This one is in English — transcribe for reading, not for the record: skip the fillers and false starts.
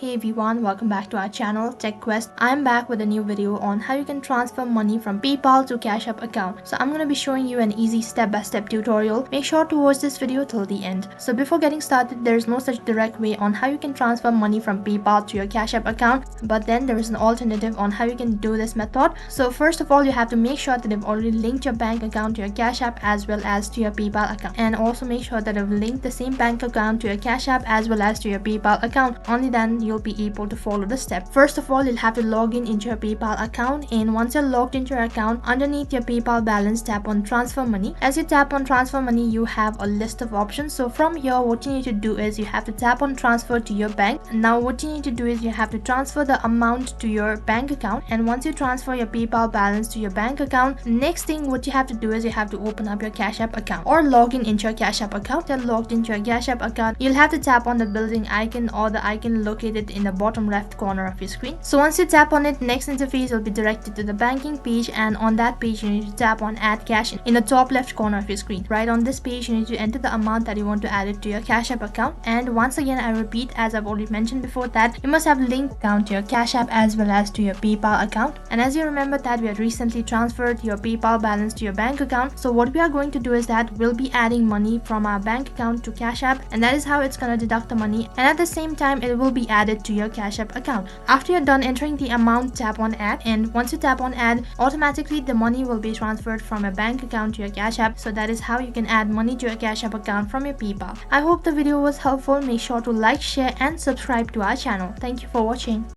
Hey everyone, welcome back to our channel Tech Quest. I'm back with a new video on how you can transfer money from PayPal to Cash App account. So I'm going to be showing you an easy step-by-step tutorial. Make sure to watch this video till the end. So before getting started, there's no such direct way on how you can transfer money from PayPal to your Cash App account, but then there is an alternative on how you can do this method. So first of all, you have to make sure that you've already linked your bank account to your Cash App as well as to your PayPal account, and also make sure that you've linked the same bank account to your Cash App as well as to your PayPal account. Only then you'll be able to follow the step. First of all, you'll have to log into your PayPal account, and once you're logged into your account, underneath your PayPal balance, tap on transfer money. As you tap on transfer money, you have a list of options. So from here, what you need to do is you have to tap on transfer to your bank. Now what you need to do is you have to transfer the amount to your bank account, and once you transfer your PayPal balance to your bank account, next thing what you have to do is you have to open up your Cash App account or log into your Cash App account. You're logged into your Cash App account, you'll have to tap on the building icon or the icon located in the bottom left corner of your screen. So once you tap on it, next interface will be directed to the banking page, and on that page you need to tap on add cash in the top left corner of your screen. Right on this page, you need to enter the amount that you want to add it to your Cash App account. And once again, I repeat, as I've already mentioned before, that you must have linked account to your Cash App as well as to your PayPal account. And as you remember that we had recently transferred your PayPal balance to your bank account, so what we are going to do is that we'll be adding money from our bank account to Cash App, and that is how it's going to deduct the money, and at the same time it will be added to your Cash App account. After you're done entering the amount, tap on add, and once you tap on add, automatically the money will be transferred from your bank account to your Cash App. So that is how you can add money to your Cash App account from your PayPal. I hope the video was helpful. Make sure to like, share and subscribe to our channel. Thank you for watching.